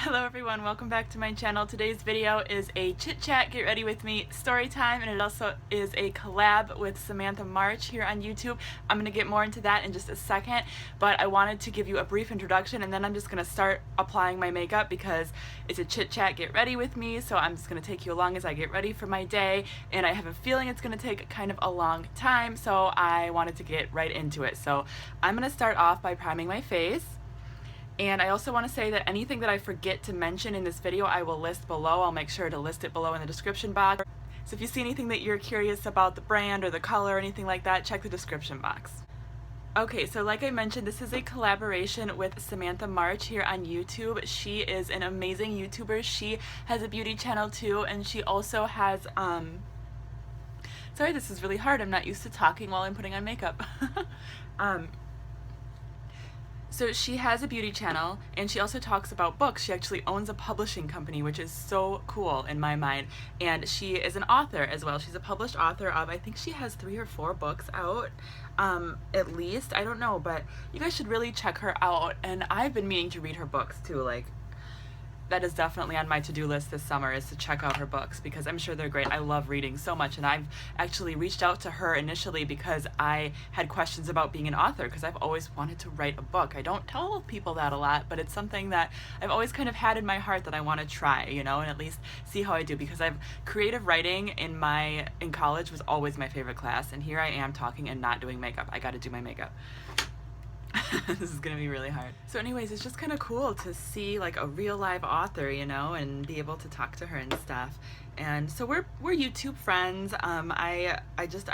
Hello everyone, welcome back to my channel. Today's video is a chit chat, get ready with me story time, and it also is a collab with Samantha March here on YouTube. I'm going to get more into that in just a second, but I wanted to give you a brief introduction and then I'm just going to start applying my makeup because it's a chit chat, get ready with me, so I'm just going to take you along as I get ready for my day, and I have a feeling it's going to take kind of a long time, so I wanted to get right into it. So I'm going to start off by priming my face. And I also want to say that anything that I forget to mention in this video, I will list below. I'll make sure to list it below in the description box. So if you see anything that you're curious about the brand or the color or anything like that, check the description box. Okay, so like I mentioned, this is a collaboration with Samantha March here on YouTube. She is an amazing YouTuber. She has a beauty channel too, and she also has, sorry, this is really hard. I'm not used to talking while I'm putting on makeup. So she has a beauty channel, and she also talks about books. She actually owns a publishing company, which is so cool in my mind. And she is an author as well. She's a published author of, I think she has 3 or 4 books out, at least. I don't know, but you guys should really check her out. And I've been meaning to read her books too. Like, that is definitely on my to-do list this summer, is to check out her books because I'm sure they're great. I love reading so much, and I've actually reached out to her initially because I had questions about being an author, because I've always wanted to write a book. I don't tell people that a lot, but it's something that I've always kind of had in my heart that I want to try, you know, and at least see how I do, because I've creative writing in college was always my favorite class, and here I am talking and not doing makeup. I got to do my makeup. This is gonna be really hard. So anyways, it's just kind of cool to see like a real live author, you know, and be able to talk to her and stuff. And so we're YouTube friends. I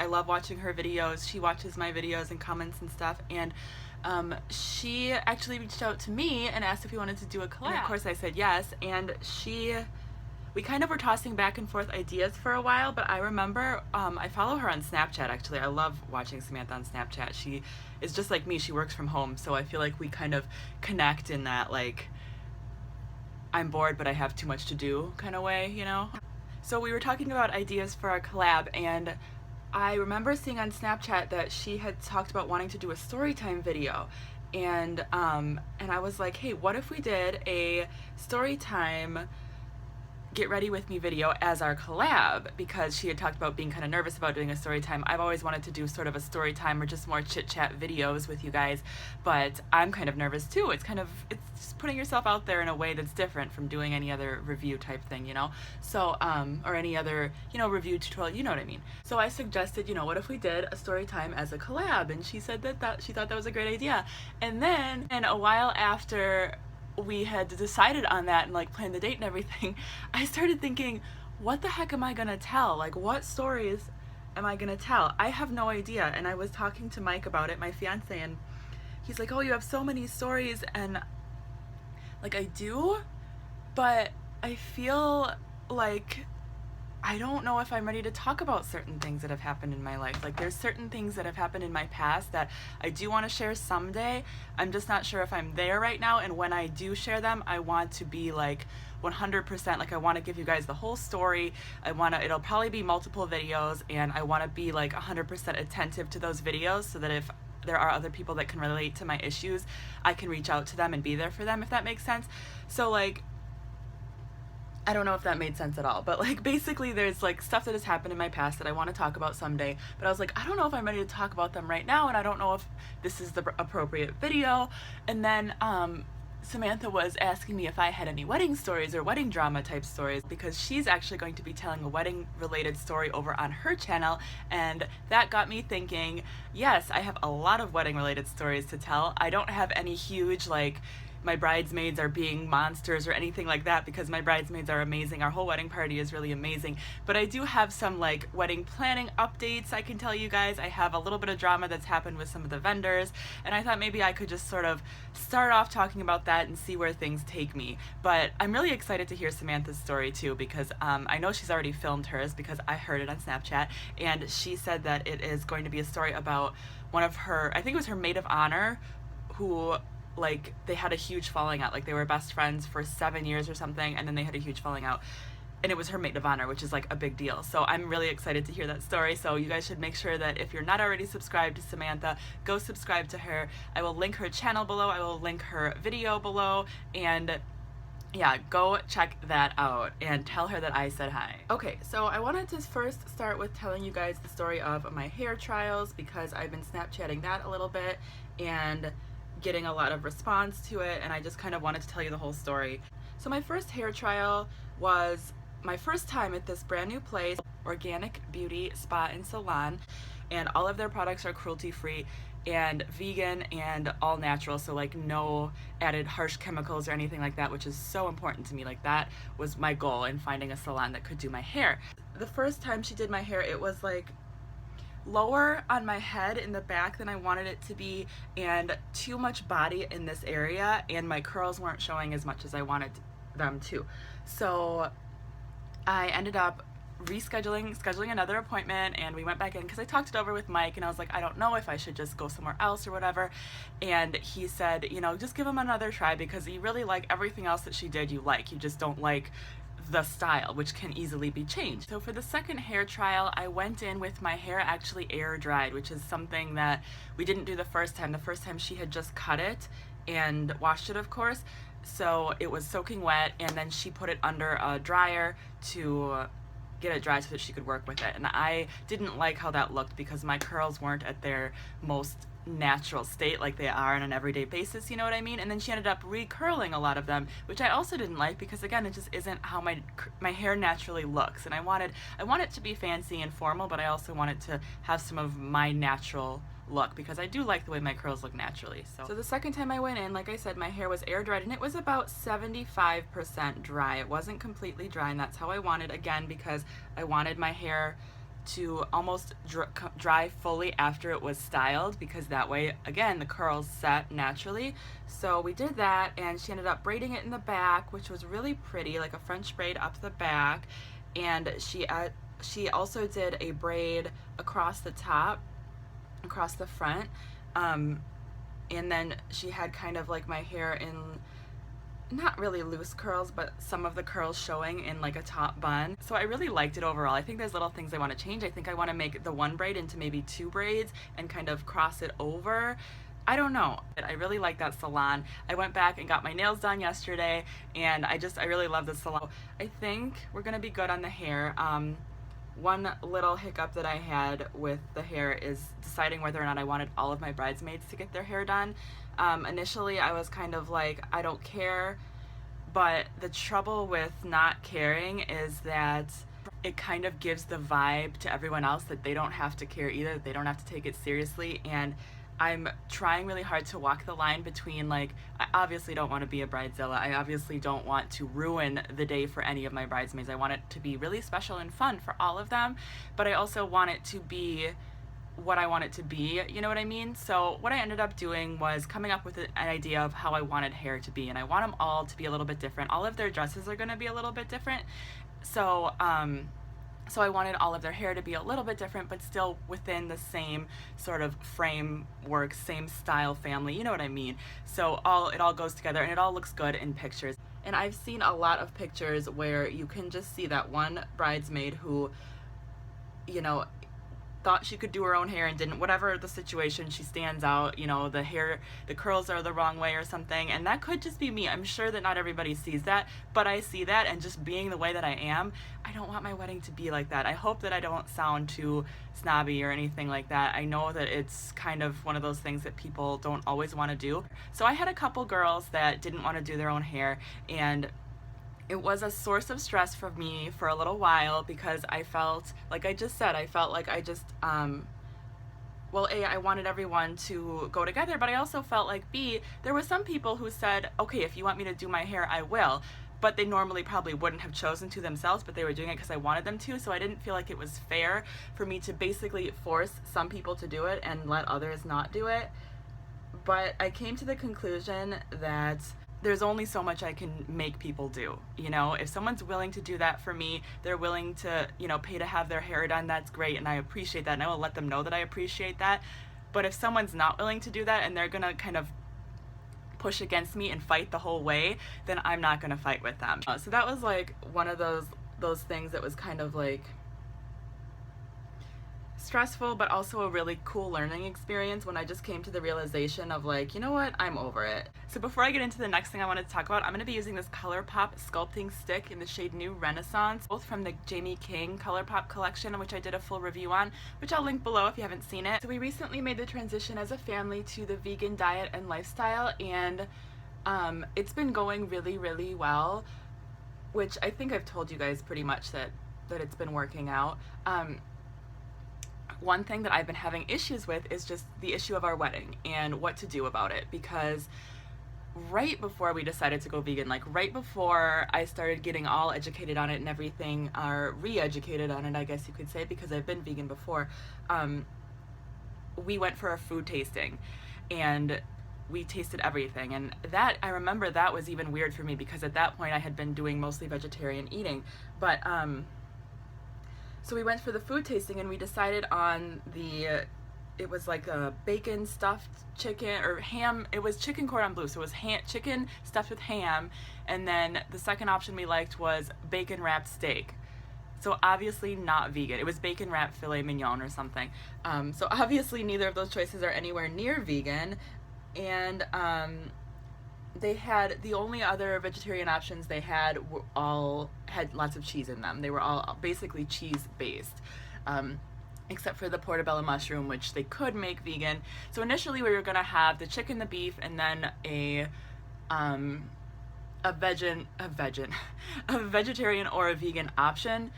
love watching her videos. She watches my videos and comments and stuff, and she actually reached out to me and asked if we wanted to do a collab. And of course I said yes, and we kind of were tossing back and forth ideas for a while, but I remember, I follow her on Snapchat actually. I love watching Samantha on Snapchat. She is just like me, she works from home, so I feel like we kind of connect in that, like, I'm bored but I have too much to do kind of way, you know? So we were talking about ideas for our collab, and I remember seeing on Snapchat that she had talked about wanting to do a Storytime video, and I was like, hey, what if we did a Storytime get ready with me video as our collab, because she had talked about being kind of nervous about doing a story time. I've always wanted to do sort of a story time or just more chit chat videos with you guys, but I'm kind of nervous too. It's just putting yourself out there in a way that's different from doing any other review type thing, you know? So, or any other, you know, review tutorial, you know what I mean? So I suggested, you know, what if we did a story time as a collab? And she said that she thought that was a great idea. And then, and a while after we had decided on that and like planned the date and everything, I started thinking, what the heck am I gonna tell? Like, what stories am I gonna tell? I have no idea. And I was talking to Mike about it, my fiance, and he's like, oh, you have so many stories. And like, I do, but I feel like I don't know if I'm ready to talk about certain things that have happened in my life. Like, there's certain things that have happened in my past that I do want to share someday. I'm just not sure if I'm there right now, and when I do share them, I want to be like 100%, like I want to give you guys the whole story. It'll probably be multiple videos, and I want to be like 100% attentive to those videos, so that if there are other people that can relate to my issues, I can reach out to them and be there for them, if that makes sense. So like, I don't know if that made sense at all, but like, basically there's like stuff that has happened in my past that I want to talk about someday, but I was like, I don't know if I'm ready to talk about them right now, and I don't know if this is the appropriate video. And then Samantha was asking me if I had any wedding stories or wedding drama type stories, because she's actually going to be telling a wedding related story over on her channel, and that got me thinking, yes, I have a lot of wedding related stories to tell. I don't have any huge, like, my bridesmaids are being monsters or anything like that, because my bridesmaids are amazing. Our whole wedding party is really amazing. But I do have some like wedding planning updates I can tell you guys. I have a little bit of drama that's happened with some of the vendors, and I thought maybe I could just sort of start off talking about that and see where things take me. But I'm really excited to hear Samantha's story too, because I know she's already filmed hers, because I heard it on Snapchat, and she said that it is going to be a story about one of her, I think it was her maid of honor, who, like, they had a huge falling out. Like, they were best friends for 7 years or something, and then they had a huge falling out, and it was her maid of honor, which is like a big deal. So I'm really excited to hear that story. So you guys should make sure that if you're not already subscribed to Samantha, go subscribe to her. I will link her channel below, I will link her video below, and yeah, go check that out and tell her that I said hi. Okay, so I wanted to first start with telling you guys the story of my hair trials because I've been Snapchatting that a little bit and getting a lot of response to it, and I just kind of wanted to tell you the whole story. So my first hair trial was my first time at this brand new place, Organic Beauty Spa and Salon, and all of their products are cruelty-free and vegan and all natural, so like no added harsh chemicals or anything like that, which is so important to me. Like that was my goal in finding a salon that could do my hair. The first time she did my hair, it was like lower on my head in the back than I wanted it to be, and too much body in this area, and my curls weren't showing as much as I wanted them to. So I ended up scheduling another appointment, and we went back in because I talked it over with Mike, and I was like, I don't know if I should just go somewhere else or whatever, and he said, you know, just give him another try because you really like everything else that she did. You just don't like the style, which can easily be changed. So for the second hair trial, I went in with my hair actually air dried, which is something that we didn't do the first time. The first time she had just cut it and washed it, of course, so it was soaking wet, and then she put it under a dryer to get it dry so that she could work with it. And I didn't like how that looked because my curls weren't at their most natural state like they are on an everyday basis, you know what I mean? And then she ended up recurling a lot of them, which I also didn't like because again, it just isn't how my hair naturally looks. And I want it to be fancy and formal, but I also want it to have some of my natural look because I do like the way my curls look naturally. So the second time I went in, like I said, my hair was air dried, and it was about 75% dry. It wasn't completely dry, and that's how I wanted, again, because I wanted my hair to almost dry fully after it was styled, because that way, again, the curls set naturally. So we did that, and she ended up braiding it in the back, which was really pretty, like a French braid up the back. And she also did a braid across the top, across the front, and then she had kind of like my hair in not really loose curls, but some of the curls showing in like a top bun. So I really liked it overall. I think there's little things I want to change. I think I want to make the one braid into maybe two braids and kind of cross it over. I don't know. I really like that salon. I went back and got my nails done yesterday, and I really love the salon. I think we're gonna be good on the hair. One little hiccup that I had with the hair is deciding whether or not I wanted all of my bridesmaids to get their hair done. Initially, I was kind of like, I don't care, but the trouble with not caring is that it kind of gives the vibe to everyone else that they don't have to care either, they don't have to take it seriously, and I'm trying really hard to walk the line between, like, I obviously don't want to be a bridezilla. I obviously don't want to ruin the day for any of my bridesmaids. I want it to be really special and fun for all of them, but I also want it to be what I want it to be, you know what I mean? So what I ended up doing was coming up with an idea of how I wanted hair to be, and I want them all to be a little bit different. All of their dresses are going to be a little bit different, so I wanted all of their hair to be a little bit different, but still within the same sort of framework, same style family, you know what I mean? So it all goes together, and it all looks good in pictures. And I've seen a lot of pictures where you can just see that one bridesmaid who, you know, thought she could do her own hair and didn't, whatever the situation, she stands out, you know, the curls are the wrong way or something, and that could just be me. I'm sure that not everybody sees that, but I see that, and just being the way that I am, I don't want my wedding to be like that. I hope that I don't sound too snobby or anything like that. I know that it's kind of one of those things that people don't always want to do. So I had a couple girls that didn't want to do their own hair, and it was a source of stress for me for a little while because I felt, like I just said, well, A, I wanted everyone to go together, but I also felt like, B, there were some people who said, okay, if you want me to do my hair, I will. But they normally probably wouldn't have chosen to themselves, but they were doing it because I wanted them to, so I didn't feel like it was fair for me to basically force some people to do it and let others not do it. But I came to the conclusion that there's only so much I can make people do, you know? If someone's willing to do that for me, they're willing to, you know, pay to have their hair done, that's great, and I appreciate that, and I will let them know that I appreciate that. But if someone's not willing to do that and they're gonna kind of push against me and fight the whole way, then I'm not gonna fight with them. So that was like one of those things that was kind of like, stressful, but also a really cool learning experience when I just came to the realization of like, you know what, I'm over it. So before I get into the next thing I wanted to talk about, I'm going to be using this ColourPop sculpting stick in the shade New Renaissance, both from the Jamie King ColourPop collection, which I did a full review on, which I'll link below if you haven't seen it. So we recently made the transition as a family to the vegan diet and lifestyle, and it's been going really well, which I think I've told you guys pretty much that it's been working out. One thing that I've been having issues with is just the issue of our wedding and what to do about it, because right before we decided to go vegan, like right before I started getting all educated on it and everything, or re-educated on it, I guess you could say, because I've been vegan before, we went for a food tasting and we tasted everything, and that, I remember that was even weird for me because at that point I had been doing mostly vegetarian eating, but so we went for the food tasting and we decided on the, it was like a bacon stuffed chicken or ham. It was chicken cordon bleu, so it was chicken stuffed with ham, and then the second option we liked was bacon wrapped steak. So obviously not vegan. It was bacon wrapped filet mignon or something. So obviously neither of those choices are anywhere near vegan, and they had, the only other vegetarian options they had all had lots of cheese in them. They were all basically cheese based, except for the portobello mushroom, which they could make vegan. So initially we were gonna have the chicken, the beef, and then a vegetarian or a vegan option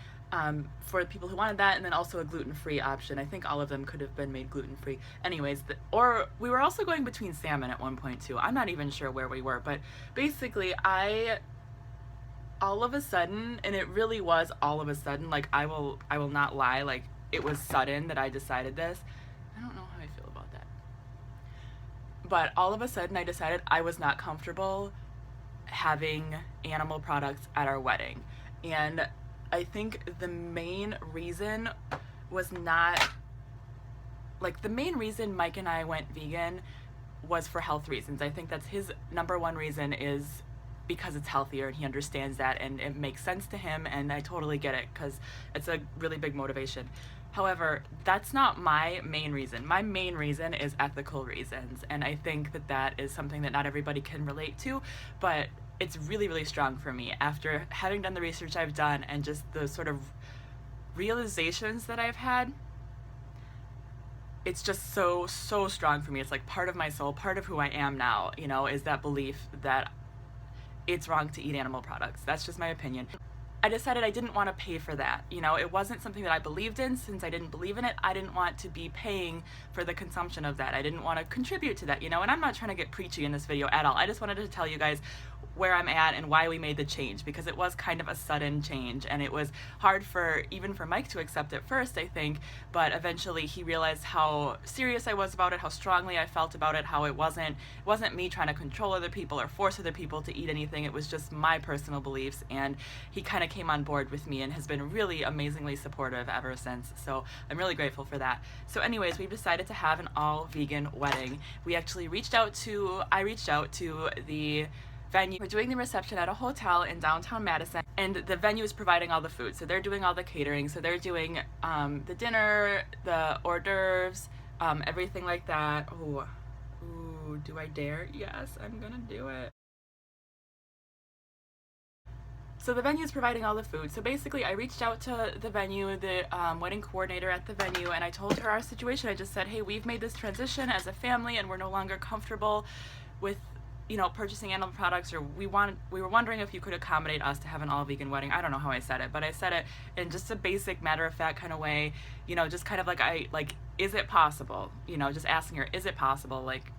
for people who wanted that, and then also a gluten-free option. I think all of them could have been made gluten-free. Anyways, or we were also going between salmon at one point too. I'm not even sure where we were, but basically all of a sudden, and it really was all of a sudden, like I will not lie, like it was sudden that I decided this. I don't know how I feel about that. But all of a sudden I decided I was not comfortable having animal products at our wedding. And I think the main reason was not, like the main reason Mike and I went vegan was for health reasons. I think that's his number one reason, is because it's healthier and he understands that and it makes sense to him, and I totally get it because it's a really big motivation. However, that's not my main reason. My main reason is ethical reasons, and I think that that is something that not everybody can relate to, but it's really strong for me after having done the research I've done and just the sort of realizations that I've had. It's just so strong for me. It's like part of my soul, part of who I am now, you know, is that belief that it's wrong to eat animal products. That's just my opinion. I decided I didn't want to pay for that. You know, it wasn't something that I believed in. Since I didn't believe in it, I didn't want to be paying for the consumption of that. I didn't want to contribute to that, you know, and I'm not trying to get preachy in this video at all. I just wanted to tell you guys where I'm at and why we made the change, because it was kind of a sudden change and it was hard for even for Mike to accept at first, I think, but eventually he realized how serious I was about it, how strongly I felt about it, how it wasn't me trying to control other people or force other people to eat anything. It was just my personal beliefs, and he kind of came on board with me and has been really amazingly supportive ever since. So I'm really grateful for that. So anyways, we've decided to have an all vegan wedding. We actually I reached out to the venue. We're doing the reception at a hotel in downtown Madison, and the venue is providing all the food. So they're doing all the catering. So they're doing the dinner, the hors d'oeuvres, everything like that. Ooh, do I dare? Yes, I'm gonna do it. So the venue is providing all the food. So basically I reached out to the venue, the wedding coordinator at the venue, and I told her our situation. I just said, hey, we've made this transition as a family and we're no longer comfortable with, you know, purchasing animal products, or we were wondering if you could accommodate us to have an all vegan wedding. I don't know how I said it, but I said it in just a basic matter of fact kind of way, you know, just kind of like is it possible, you know, just asking her, is it possible? Like,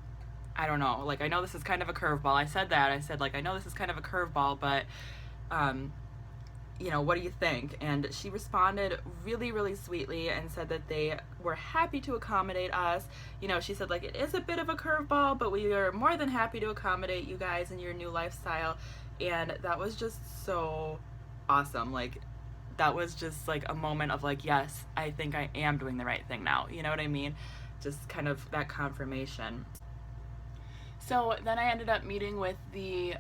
I don't know, like I know this is kind of a curveball. I said like I know this is kind of a curveball, but you know, what do you think? And she responded really sweetly and said that they were happy to accommodate us. You know, she said like it is a bit of a curveball, but we are more than happy to accommodate you guys in your new lifestyle. And that was just so awesome. Like that was just like a moment of like, yes, I think I am doing the right thing now. You know what I mean? Just kind of that confirmation. So then I ended up meeting with the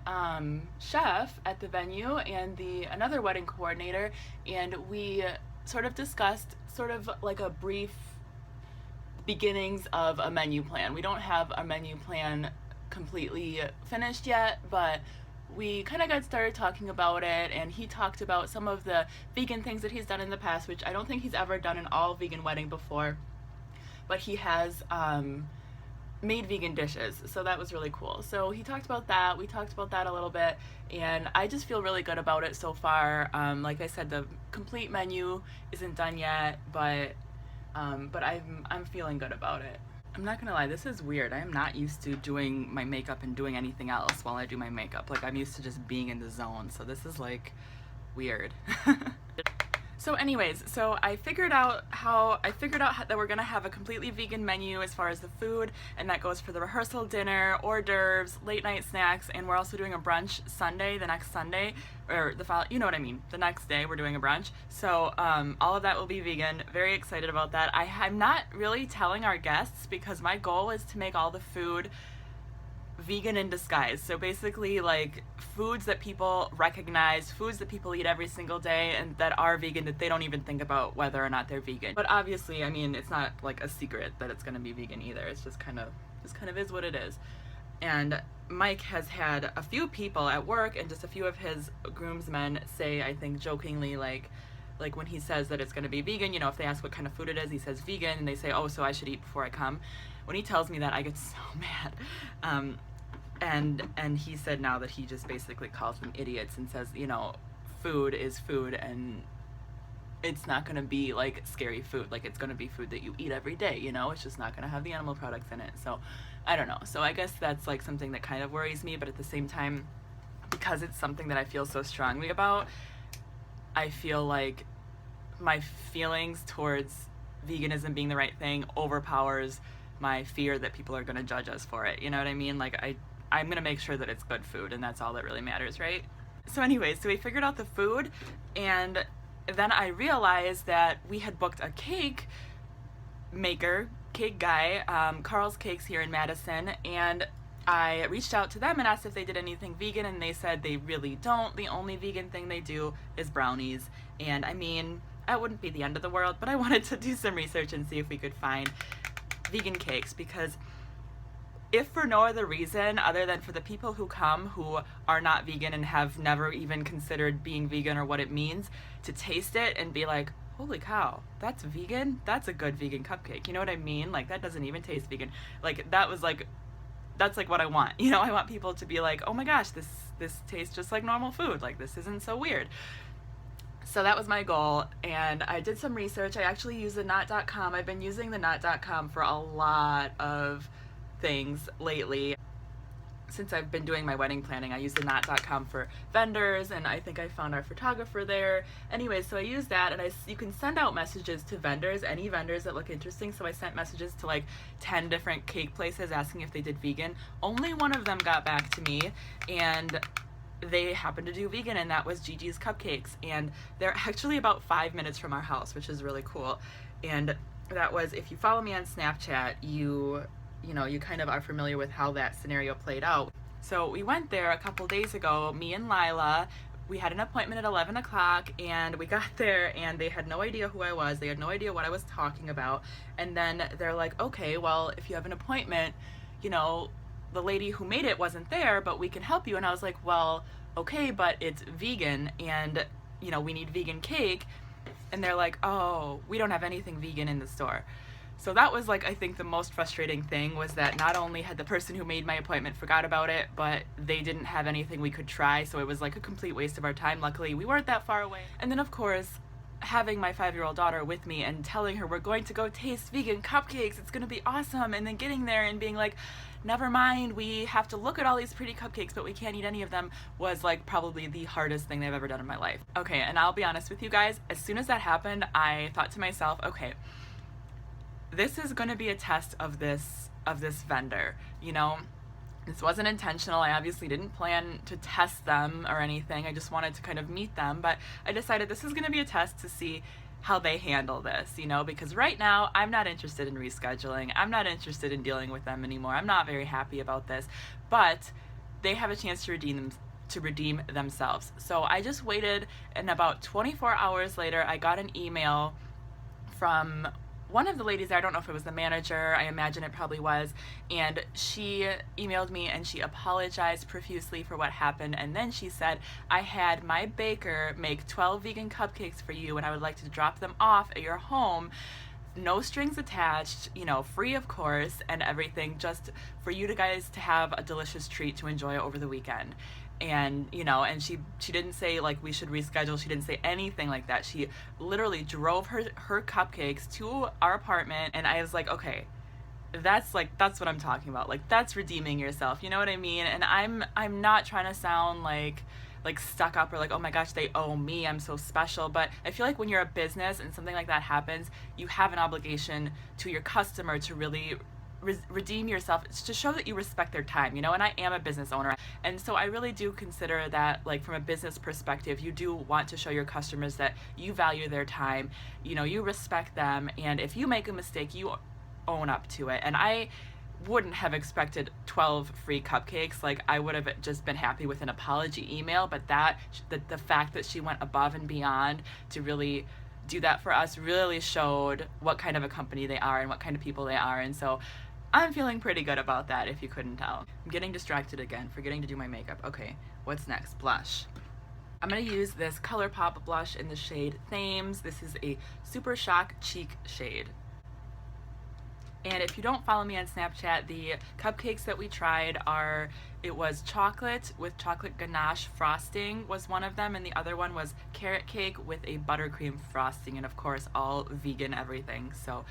chef at the venue and another wedding coordinator, and we sort of discussed sort of like a brief beginnings of a menu plan. We don't have a menu plan completely finished yet, but we kind of got started talking about it, and he talked about some of the vegan things that he's done in the past, which I don't think he's ever done an all vegan wedding before, but he has made vegan dishes, so that was really cool. So he talked about that, we talked about that a little bit, and I just feel really good about it so far. Like I said, the complete menu isn't done yet, but I'm feeling good about it. I'm not gonna lie, this is weird. I am not used to doing my makeup and doing anything else while I do my makeup. Like, I'm used to just being in the zone, so this is like weird. So anyways, so I figured out that we're gonna have a completely vegan menu as far as the food, and that goes for the rehearsal dinner, hors d'oeuvres, late night snacks, and we're also doing a brunch Sunday, the next Sunday, or you know what I mean, the next day we're doing a brunch. So all of that will be vegan. Very excited about that. I'm not really telling our guests because my goal is to make all the food vegan in disguise. So basically, like, foods that people recognize, foods that people eat every single day and that are vegan, that they don't even think about whether or not they're vegan. But obviously, I mean, it's not like a secret that it's going to be vegan either. It's just kind of is what it is. And Mike has had a few people at work and just a few of his groomsmen say, I think jokingly, like when he says that it's going to be vegan, you know, if they ask what kind of food it is, he says vegan, and they say, oh, so I should eat before I come. When he tells me that, I get so mad. And he said now that he just basically calls them idiots and says, you know, food is food, and it's not going to be like scary food. Like, it's going to be food that you eat every day, you know? It's just not going to have the animal products in it. So I don't know. So I guess that's like something that kind of worries me, but at the same time, because it's something that I feel so strongly about, I feel like my feelings towards veganism being the right thing overpowers my fear that people are going to judge us for it. You know what I mean? Like, I'm going to make sure that it's good food, and that's all that really matters, right? So anyways, so we figured out the food, and then I realized that we had booked a cake guy, Carl's Cakes here in Madison, and I reached out to them and asked if they did anything vegan, and they said they really don't. The only vegan thing they do is brownies. And I mean, that wouldn't be the end of the world, but I wanted to do some research and see if we could find vegan cakes, because if for no other reason other than for the people who come who are not vegan and have never even considered being vegan or what it means, to taste it and be like, holy cow, that's vegan? That's a good vegan cupcake. You know what I mean? Like, that doesn't even taste vegan. Like, that's like what I want. You know, I want people to be like, oh my gosh, this tastes just like normal food. Like, this isn't so weird. So that was my goal, and I did some research. I actually used the knot.com. I've been using the knot.com for a lot of things lately. Since I've been doing my wedding planning, I use the knot.com for vendors, and I think I found our photographer there. Anyway, so I used that, and you can send out messages to vendors, any vendors that look interesting. So I sent messages to like 10 different cake places asking if they did vegan. Only one of them got back to me, and they happened to do vegan, and that was Gigi's Cupcakes, and they're actually about 5 minutes from our house, which is really cool. And that was, if you follow me on Snapchat, you know, you kind of are familiar with how that scenario played out. So we went there a couple days ago, me and Lila. We had an appointment at 11 o'clock, and we got there, and they had no idea who I was. They had no idea what I was talking about. And then they're like, okay, well, if you have an appointment, you know, the lady who made it wasn't there, but we can help you. And I was like, well, okay, but it's vegan, and, you know, we need vegan cake. And they're like, oh, we don't have anything vegan in the store. So that was, like, I think the most frustrating thing, was that not only had the person who made my appointment forgot about it, but they didn't have anything we could try, so it was like a complete waste of our time. Luckily, we weren't that far away. And then, of course, having my 5-year-old daughter with me and telling her we're going to go taste vegan cupcakes, it's gonna be awesome, and then getting there and being like, never mind, we have to look at all these pretty cupcakes, but we can't eat any of them, was like probably the hardest thing I've ever done in my life. Okay, and I'll be honest with you guys, as soon as that happened, I thought to myself, okay, this is going to be a test of this vendor, you know? This wasn't intentional. I obviously didn't plan to test them or anything. I just wanted to kind of meet them, but I decided this is going to be a test to see how they handle this, you know, because right now I'm not interested in rescheduling. I'm not interested in dealing with them anymore. I'm not very happy about this, but they have a chance to redeem themselves. So I just waited, and about 24 hours later, I got an email from one of the ladies there, I don't know if it was the manager, I imagine it probably was, and she emailed me and she apologized profusely for what happened, and then she said, I had my baker make 12 vegan cupcakes for you and I would like to drop them off at your home, no strings attached, you know, free of course, and everything, just for you guys to have a delicious treat to enjoy over the weekend. And you know, and she didn't say like we should reschedule, she didn't say anything like that. She literally drove her cupcakes to our apartment, and I was like, okay, that's what I'm talking about, like that's redeeming yourself, you know what I mean? And I'm not trying to sound like stuck up or like, oh my gosh, they owe me, I'm so special, but I feel like when you're a business and something like that happens, you have an obligation to your customer to really redeem yourself. It's to show that you respect their time, you know. And I am a business owner, and so I really do consider that, like, from a business perspective, you do want to show your customers that you value their time, you know, you respect them, and if you make a mistake, you own up to it. And I wouldn't have expected 12 free cupcakes. Like, I would have just been happy with an apology email, but the fact that she went above and beyond to really do that for us really showed what kind of a company they are and what kind of people they are. And so I'm feeling pretty good about that, if you couldn't tell. I'm getting distracted again, forgetting to do my makeup. Okay, what's next? Blush. I'm going to use this ColourPop blush in the shade Thames. This is a Super Shock Cheek shade. And if you don't follow me on Snapchat, the cupcakes that we tried it was chocolate with chocolate ganache frosting was one of them, and the other one was carrot cake with a buttercream frosting, and of course all vegan everything. So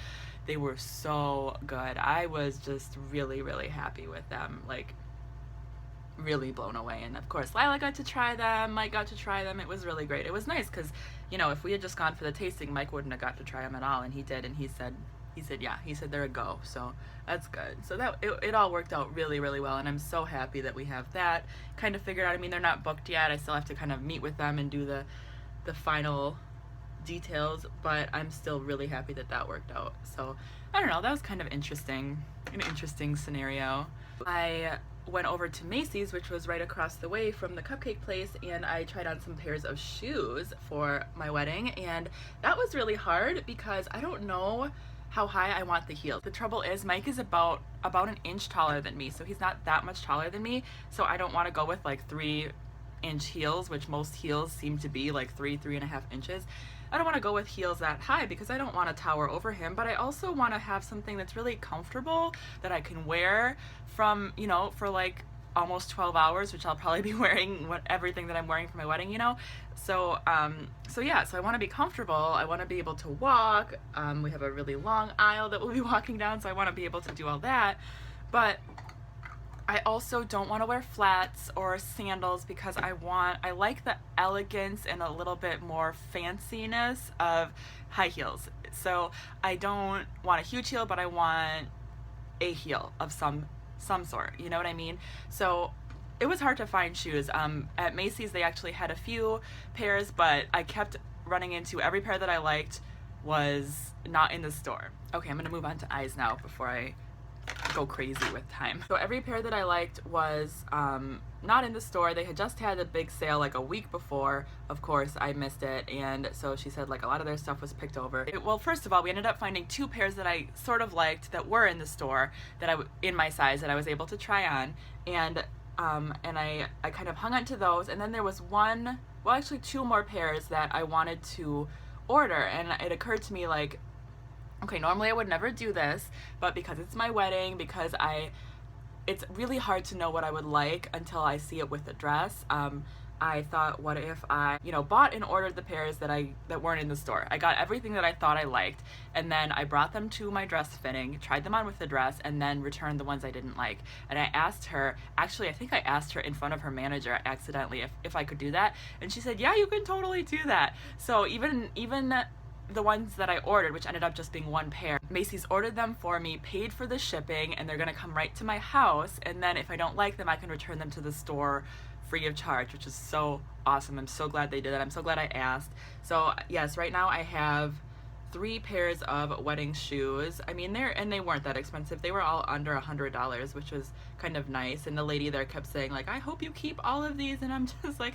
they were so good. I was just really, really happy with them, like really blown away. And of course Lila got to try them, Mike got to try them. It was really great. It was nice because, you know, if we had just gone for the tasting, Mike wouldn't have got to try them at all, and he did, and he said yeah, he said they're a go, so that's good. So that it all worked out really, really well, and I'm so happy that we have that kind of figured out. I mean, they're not booked yet, I still have to kind of meet with them and do the final details, but I'm still really happy that worked out. So I don't know, that was kind of an interesting scenario. I went over to Macy's, which was right across the way from the cupcake place, and I tried on some pairs of shoes for my wedding, and that was really hard because I don't know how high I want the heels. The trouble is Mike is about an inch taller than me, so he's not that much taller than me, so I don't want to go with like 3-inch heels, which most heels seem to be like 3.5 inches. I don't want to go with heels that high because I don't want to tower over him, but I also want to have something that's really comfortable that I can wear from, you know, for like almost 12 hours, which I'll probably be wearing everything that I'm wearing for my wedding, you know. So yeah, so I want to be comfortable, I want to be able to walk, we have a really long aisle that we'll be walking down, so I want to be able to do all that, but I also don't want to wear flats or sandals because I like the elegance and a little bit more fanciness of high heels. So I don't want a huge heel, but I want a heel of some sort, you know what I mean? So it was hard to find shoes. At Macy's they actually had a few pairs, but I kept running into every pair that I liked was not in the store. Okay, I'm gonna move on to eyes now before I go crazy with time. So every pair that I liked was not in the store. They had just had a big sale like a week before. Of course I missed it, and so she said like a lot of their stuff was picked over. Well, first of all, we ended up finding 2 pairs that I sort of liked that were in the store that in my size that I was able to try on, and I kind of hung on to those, and then there was actually 2 more pairs that I wanted to order, and it occurred to me like, okay, normally I would never do this, but because it's my wedding, because it's really hard to know what I would like until I see it with the dress. I thought, what if I, you know, bought and ordered the pairs that weren't in the store. I got everything that I thought I liked, and then I brought them to my dress fitting, tried them on with the dress, and then returned the ones I didn't like. And I asked her, actually I think I asked her in front of her manager accidentally if I could do that, and she said, yeah, you can totally do that. So even the ones that I ordered, which ended up just being 1 pair, Macy's ordered them for me, paid for the shipping, and they're gonna come right to my house, and then if I don't like them, I can return them to the store free of charge, which is so awesome. I'm so glad they did that. I'm so glad I asked. So yes, right now I have 3 pairs of wedding shoes. I mean, they weren't that expensive. They were all under $100, which was kind of nice. And the lady there kept saying like, I hope you keep all of these, and I'm just like,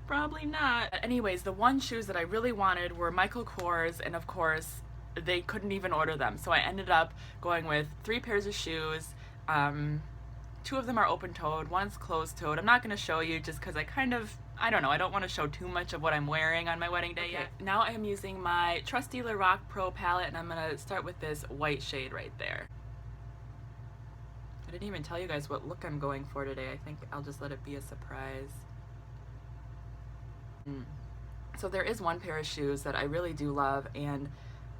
probably not. But anyways, the 1 shoes that I really wanted were Michael Kors, and of course they couldn't even order them. So I ended up going with 3 pairs of shoes. 2 of them are open-toed, one's closed-toed. I'm not going to show you just because I don't know, I don't want to show too much of what I'm wearing on my wedding day yet. Now I am using my trusty Lorac Pro palette, and I'm going to start with this white shade right there. I didn't even tell you guys what look I'm going for today. I think I'll just let it be a surprise. So there is one pair of shoes that I really do love, and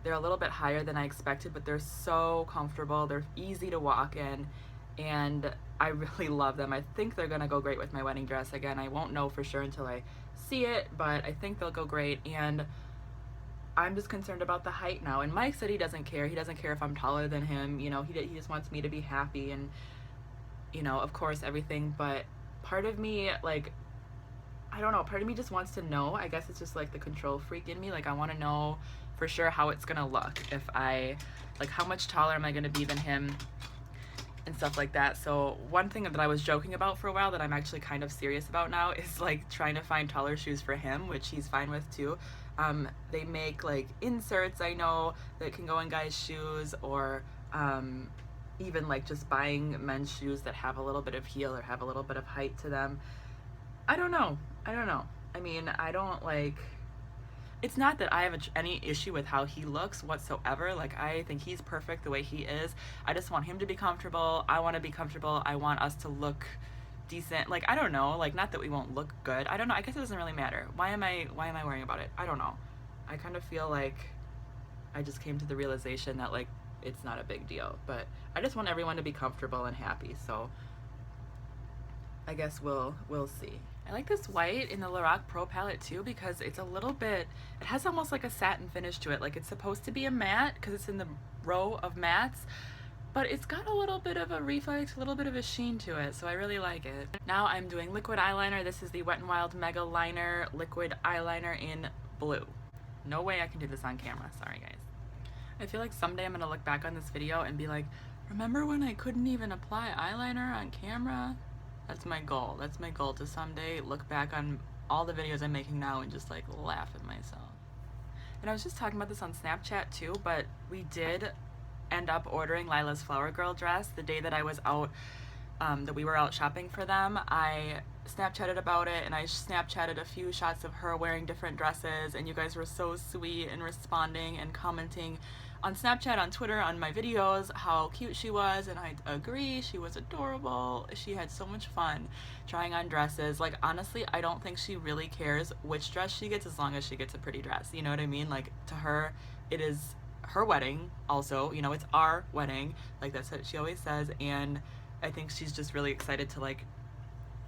they're a little bit higher than I expected, but they're so comfortable. They're easy to walk in, and I really love them. I think they're gonna go great with my wedding dress. Again, I won't know for sure until I see it, but I think they'll go great, and I'm just concerned about the height now. And Mike said he doesn't care. He doesn't care if I'm taller than him. You know, he just wants me to be happy and, you know, of course, everything. But part of me, like, I don't know, part of me just wants to know. I guess it's just like the control freak in me. Like, I want to know for sure how it's gonna look. If I, like, how much taller am I gonna be than him and stuff like that. So one thing that I was joking about for a while that I'm actually kind of serious about now is like trying to find taller shoes for him, which he's fine with too. They make like inserts, I know, that can go in guys' shoes, or even like just buying men's shoes that have a little bit of heel or have a little bit of height to them. I don't know. I mean, I don't like, it's not that I have any issue with how he looks whatsoever. Like, I think he's perfect the way he is. I just want him to be comfortable. I want to be comfortable. I want us to look decent. Like, I don't know, like, not that we won't look good. I don't know. I guess it doesn't really matter. Why am I worrying about it? I don't know. I kind of feel like I just came to the realization that, like, it's not a big deal, but I just want everyone to be comfortable and happy. So I guess we'll see. I like this white in the Lorac Pro palette too, because it's a little bit, it has almost like a satin finish to it. Like, it's supposed to be a matte because it's in the row of mattes, but it's got a little bit of a reflex, a little bit of a sheen to it, so I really like it. Now I'm doing liquid eyeliner. This is the Wet n Wild Mega Liner liquid eyeliner in blue. No way I can do this on camera, sorry guys. I feel like someday I'm gonna look back on this video and be like, remember when I couldn't even apply eyeliner on camera? That's my goal. That's my goal, to someday look back on all the videos I'm making now and just like laugh at myself. And I was just talking about this on Snapchat too, but we did end up ordering Lila's Flower Girl dress the day that I was out, that we were out shopping for them. I Snapchatted about it, and I Snapchatted a few shots of her wearing different dresses, and you guys were so sweet and responding and commenting on Snapchat, on Twitter, on my videos, how cute she was, and I agree, she was adorable. She had so much fun trying on dresses. Like, honestly, I don't think she really cares which dress she gets as long as she gets a pretty dress, you know what I mean? Like, to her, it is her wedding also, you know, it's our wedding, like that's what she always says, and I think she's just really excited to like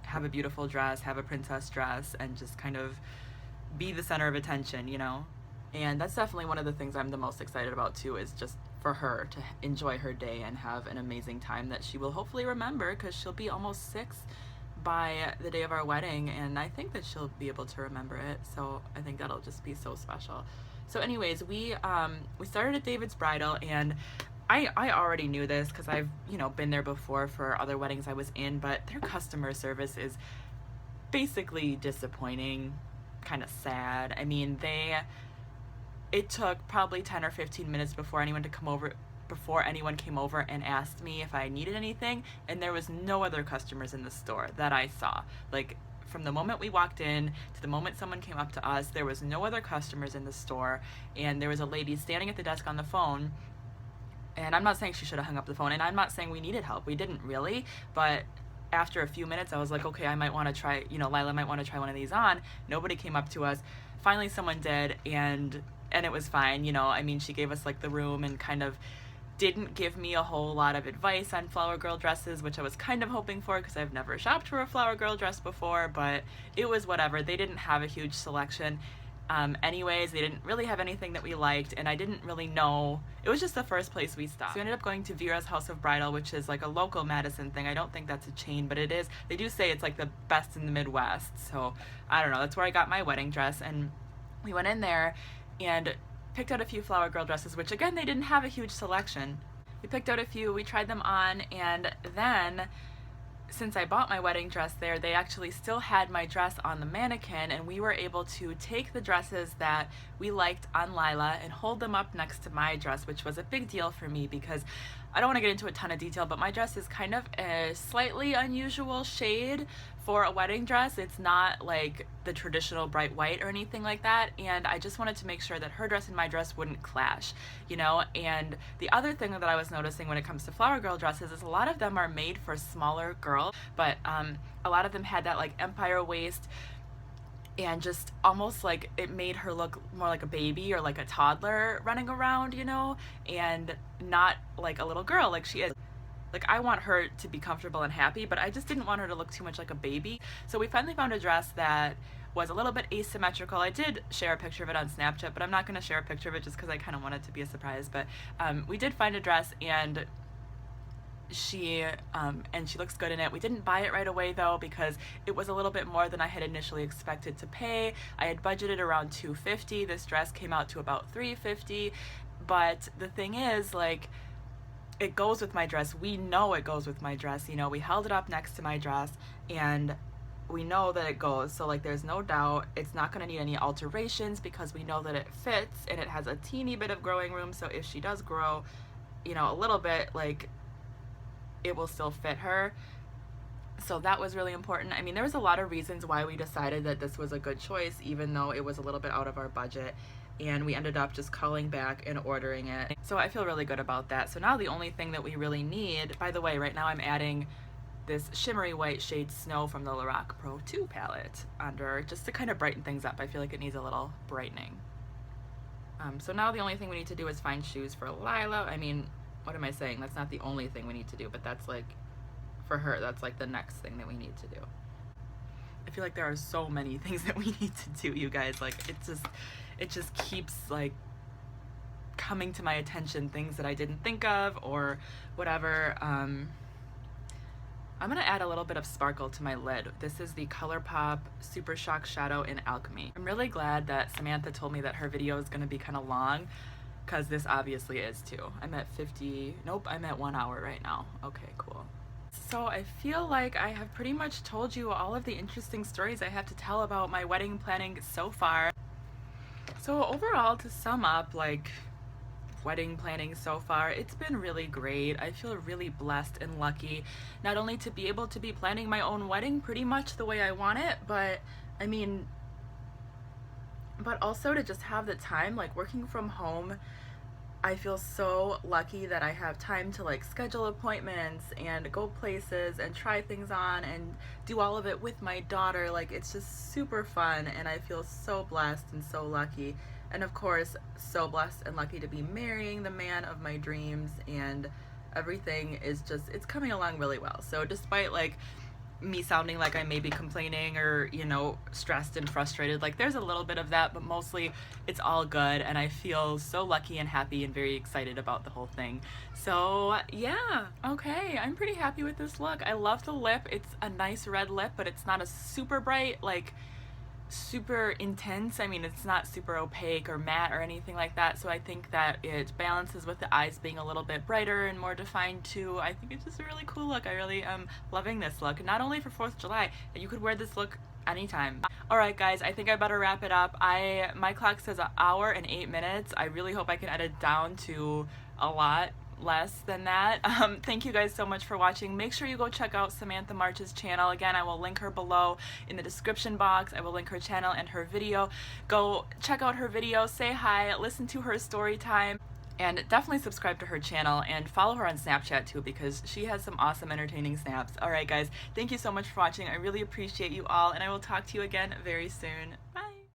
have a beautiful dress, have a princess dress, and just kind of be the center of attention, you know? And that's definitely one of the things I'm the most excited about too, is just for her to enjoy her day and have an amazing time that she will hopefully remember, because she'll be almost 6 by the day of our wedding, and I think that she'll be able to remember it, so I think that'll just be so special. So anyways, we started at David's Bridal, and I already knew this because I've, you know, been there before for other weddings I was in, but their customer service is basically disappointing, kind of sad. I mean, it took probably 10 or 15 minutes before anyone came over and asked me if I needed anything, and there was no other customers in the store that I saw. Like, from the moment we walked in to the moment someone came up to us, there was no other customers in the store, and there was a lady standing at the desk on the phone. And I'm not saying she should have hung up the phone, and I'm not saying we needed help. We didn't really, but after a few minutes, I was like, okay, I might want to try, you know, Lila might want to try one of these on. Nobody came up to us. Finally, someone did, and it was fine, you know. I mean, she gave us like the room and kind of didn't give me a whole lot of advice on flower girl dresses, which I was kind of hoping for because I've never shopped for a flower girl dress before, but it was whatever. They didn't have a huge selection. Anyways, they didn't really have anything that we liked, and I didn't really know. It was just the first place we stopped. So we ended up going to Vera's House of Bridal, which is like a local Madison thing. I don't think that's a chain, but it is. They do say it's like the best in the Midwest, so I don't know. That's where I got my wedding dress, and we went in there and picked out a few flower girl dresses, which again, they didn't have a huge selection. We picked out a few, we tried them on, and then since I bought my wedding dress there, they actually still had my dress on the mannequin, and we were able to take the dresses that we liked on Lila and hold them up next to my dress, which was a big deal for me because I don't want to get into a ton of detail, but my dress is kind of a slightly unusual shade for a wedding dress. It's not like the traditional bright white or anything like that, and I just wanted to make sure that her dress and my dress wouldn't clash, you know. And the other thing that I was noticing when it comes to flower girl dresses is a lot of them are made for smaller girls, but a lot of them had that like empire waist, and just almost like it made her look more like a baby or like a toddler running around, you know, and not like a little girl like she is. Like, I want her to be comfortable and happy, but I just didn't want her to look too much like a baby. So we finally found a dress that was a little bit asymmetrical. I did share a picture of it on Snapchat, but I'm not going to share a picture of it just because I kind of want it to be a surprise. But we did find a dress, and she looks good in it. We didn't buy it right away though because it was a little bit more than I had initially expected to pay. I had budgeted around $250. This dress came out to about $350. But the thing is, like, it goes with my dress. We know it goes with my dress. You know, we held it up next to my dress and we know that it goes. So like, there's no doubt it's not going to need any alterations because we know that it fits and it has a teeny bit of growing room. So if she does grow, you know, a little bit, like, it will still fit her. So that was really important. I mean, there was a lot of reasons why we decided that this was a good choice, even though it was a little bit out of our budget. And we ended up just calling back and ordering it. So I feel really good about that. So now the only thing that we really need, by the way, right now I'm adding this shimmery white shade Snow from the Lorac Pro 2 palette under, just to kind of brighten things up. I feel like it needs a little brightening. So now the only thing we need to do is find shoes for Lila. I mean, what am I saying? That's not the only thing we need to do, but that's like, for her, that's like the next thing that we need to do. I feel like there are so many things that we need to do, you guys. Like, it just keeps like coming to my attention, things that I didn't think of or whatever. I'm gonna add a little bit of sparkle to my lid. This is the ColourPop Super Shock Shadow in Alchemy. I'm really glad that Samantha told me that her video is gonna be kind of long, because this obviously is too. I'm at 50, nope, I'm at 1 hour right now. Okay, cool. So I feel like I have pretty much told you all of the interesting stories I have to tell about my wedding planning so far. So overall, to sum up, like, wedding planning so far, it's been really great. I feel really blessed and lucky, not only to be able to be planning my own wedding pretty much the way I want it, but I mean, but also to just have the time, like working from home. I feel so lucky that I have time to like schedule appointments and go places and try things on and do all of it with my daughter. Like, it's just super fun, and I feel so blessed and so lucky. And of course, so blessed and lucky to be marrying the man of my dreams, and everything is just, it's coming along really well. So despite like me sounding like I may be complaining or, you know, stressed and frustrated, like, there's a little bit of that, but mostly it's all good, and I feel so lucky and happy and very excited about the whole thing. So yeah, okay, I'm pretty happy with this look. I love the lip. It's a nice red lip, but it's not a super bright, like super intense. I mean, it's not super opaque or matte or anything like that, so I think that it balances with the eyes being a little bit brighter and more defined too. I think it's just a really cool look. I really am loving this look, not only for 4th of July, and you could wear this look anytime. Alright guys, I think I better wrap it up. My clock says 1 hour and 8 minutes. I really hope I can edit down to a lot less than that. Thank you guys so much for watching. Make sure you go check out Samantha March's channel. Again, I will link her below in the description box. I will link her channel and her video. Go check out her video, say hi, listen to her story time, and definitely subscribe to her channel and follow her on Snapchat too, because she has some awesome entertaining snaps. Alright guys, thank you so much for watching. I really appreciate you all, and I will talk to you again very soon.